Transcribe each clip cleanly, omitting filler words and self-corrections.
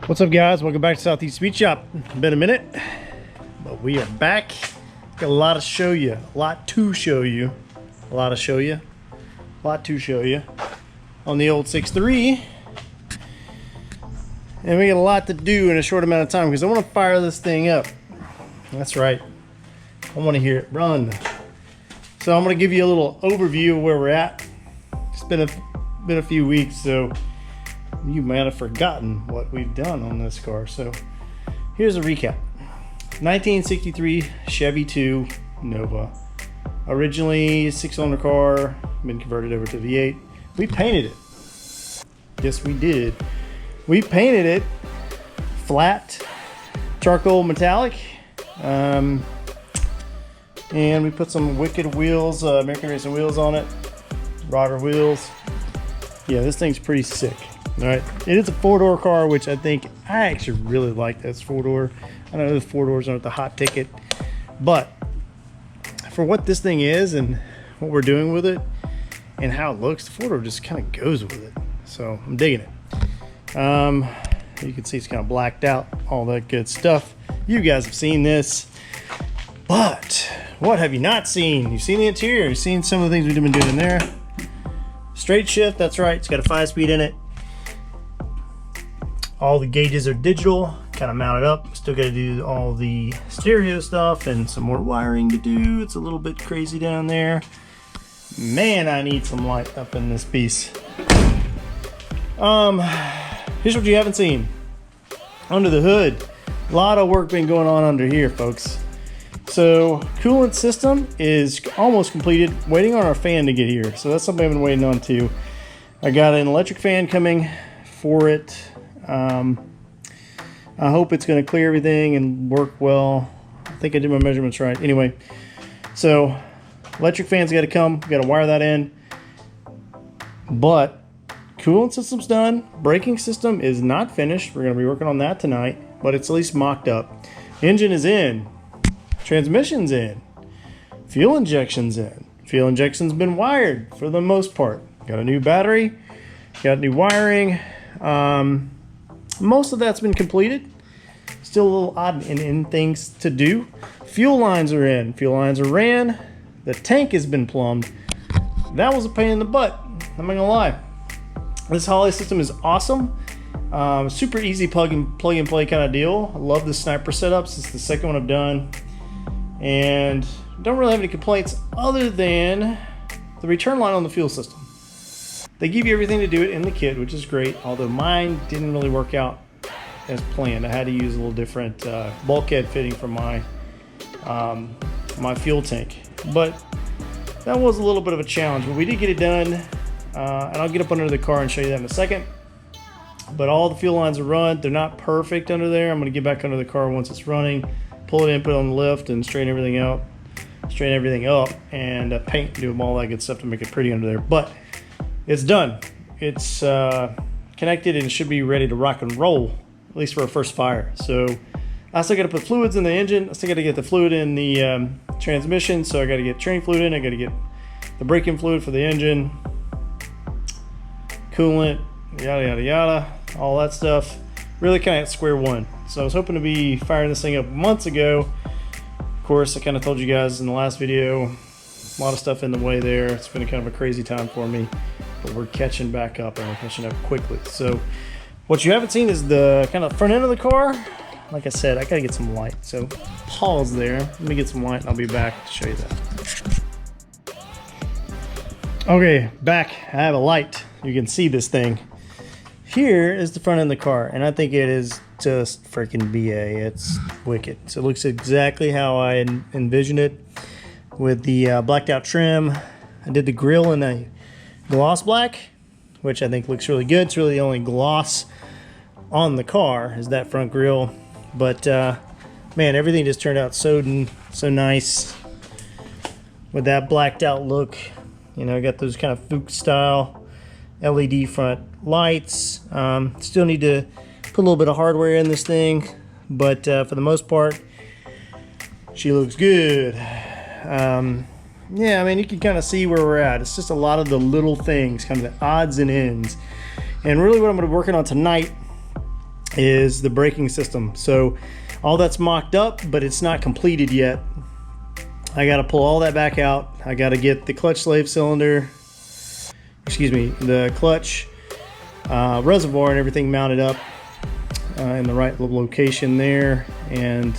What's up, guys? Welcome back to Southeast Speed Shop. Been a minute, but we are back. Got a lot to show you. A lot to show you on the old 6.3. And we got a lot to do in a short amount of time because I want to fire this thing up. That's right. I want to hear it run. So I'm going to give you a little overview of where we're at. It's been a few weeks, so you might have forgotten what we've done on this car. So here's a recap. 1963 Chevy 2 Nova. Originally a 6-cylinder car, been converted over to V8. We painted it. Yes, we did. We painted it flat charcoal metallic. And we put some wicked wheels, American Racing wheels on it. Rotor wheels. Yeah, this thing's pretty sick. All right, it is a 4-door car, which I actually really like this 4-door. I know the 4-doors aren't the hot ticket, but for what this thing is and what we're doing with it and how it looks, the 4-door just kind of goes with it. So I'm digging it. You can see it's kind of blacked out, all that good stuff. You guys have seen this, but what have you not seen? You've seen the interior. You've seen some of the things we've been doing in there. Straight shift, that's right. It's got a 5-speed in it. All the gauges are digital, kind of mounted up. Still got to do all the stereo stuff and some more wiring to do. It's a little bit crazy down there. Man, I need some light up in this piece. Here's what you haven't seen. Under the hood, a lot of work been going on under here, folks. So coolant system is almost completed, waiting on our fan to get here. So that's something I've been waiting on too. I got an electric fan coming for it. I hope it's going to clear everything and work well. I think I did my measurements right. Anyway, so electric fan's got to come. Got to wire that in. But coolant system's done. Braking system is not finished. We're going to be working on that tonight, but it's at least mocked up. Engine is in. Transmission's in. Fuel injection's in. Fuel injection's been wired for the most part. Got a new battery. Got new wiring. Most of that's been completed. Still a little odd in things to do. Fuel lines are in. Fuel lines are ran. The tank has been plumbed. That was a pain in the butt. I'm not gonna lie. This Holley system is awesome. Super easy plug and play kind of deal. I love the sniper setups. It's the second one I've done, and don't really have any complaints other than the return line on the fuel system. They give you everything to do it in the kit, which is great, although mine didn't really work out as planned. I had to use a little different bulkhead fitting for my my fuel tank, but that was a little bit of a challenge, but we did get it done, and I'll get up under the car and show you that in a second. But all the fuel lines are run. They're not perfect under there. I'm going to get back under the car once it's running, pull it in, put it on the lift, and straighten everything out, straighten everything up, and paint, do all that good stuff to make it pretty under there. But it's done. It's connected and should be ready to rock and roll, at least for a first fire. So I still got to put fluids in the engine. I still got to get the fluid in the transmission. So I got to get train fluid in. I got to get the braking fluid for the engine, coolant, yada yada yada, all that stuff. Really kind of at square one. So I was hoping to be firing this thing up months ago. Of course, I kind of told you guys in the last video, a lot of stuff in the way there. It's been kind of a crazy time for me, but we're catching back up, and we're catching up quickly. So what you haven't seen is the kind of front end of the car. Like I said, I gotta get some light. So pause there. Let me get some light and I'll be back to show you that. Okay, back. I have a light. You can see this thing. Here is the front end of the car, and I think it is just freaking BA. It's wicked. So it looks exactly how I envisioned it with the blacked out trim. I did the grille in a gloss black, which I think looks really good. It's really the only gloss on the car is that front grille. But man, everything just turned out so nice with that blacked out look. You know, I got those kind of Fuchs style LED front lights. Still need to put a little bit of hardware in this thing, but for the most part, she looks good. Yeah, I mean, you can kind of see where we're at. It's just a lot of the little things, kind of the odds and ends. And really what I'm going to be working on tonight is the braking system. So all that's mocked up, but it's not completed yet. I got to pull all that back out. I got to get the clutch slave cylinder, excuse me, the clutch reservoir and everything mounted up in the right location there. And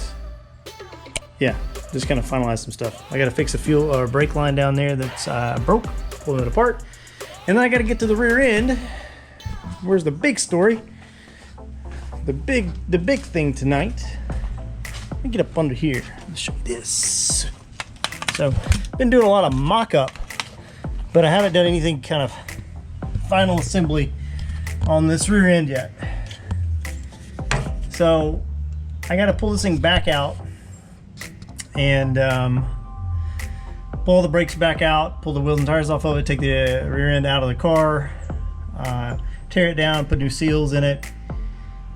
yeah, just kind of finalize some stuff. I got to fix a fuel or brake line down there that's broke, pulling it apart. And then I got to get to the rear end. Where's the big story? The big thing tonight. Let me get up under here. Let's show you this. So, been doing a lot of mock-up, but I haven't done anything kind of final assembly on this rear end yet. So, I got to pull this thing back out and pull the brakes back out, pull the wheels and tires off of it, take the rear end out of the car, tear it down, put new seals in it,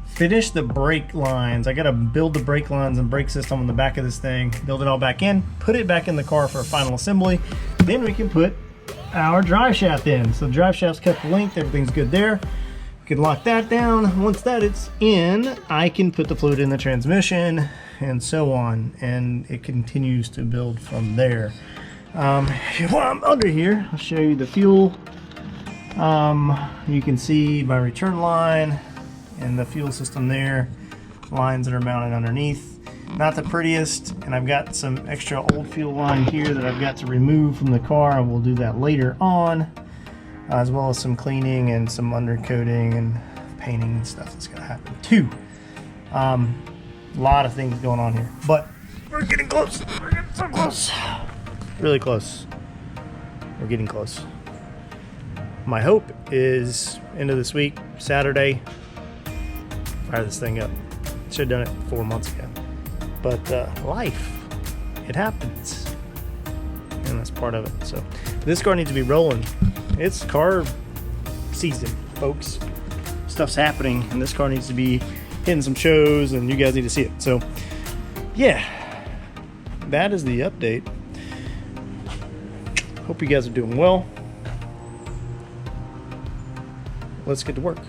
finish the brake lines. I gotta build the brake lines and brake system on the back of this thing, build it all back in, put it back in the car for a final assembly. Then we can put our drive shaft in. So the drive shaft's cut the length, everything's good there. We can lock that down. Once that is in, I can put the fluid in the transmission and so on, and it continues to build from there. While I'm under here, I'll show you the fuel. You can see my return line and the fuel system there, lines that are mounted underneath. Not the prettiest, and I've got some extra old fuel line here that I've got to remove from the car, and we'll do that later on, as well as some cleaning and some undercoating and painting and stuff that's gonna happen too. A lot of things going on here, but we're getting close. We're getting so close. Really close. We're getting close. My hope is end of this week, Saturday, fire this thing up. Should have done it 4 months ago. But life, it happens. And that's part of it. So this car needs to be rolling. It's car season, folks. Stuff's happening, and this car needs to be hitting some shows, and you guys need to see it. So yeah, that is the update. Hope you guys are doing well. Let's get to work.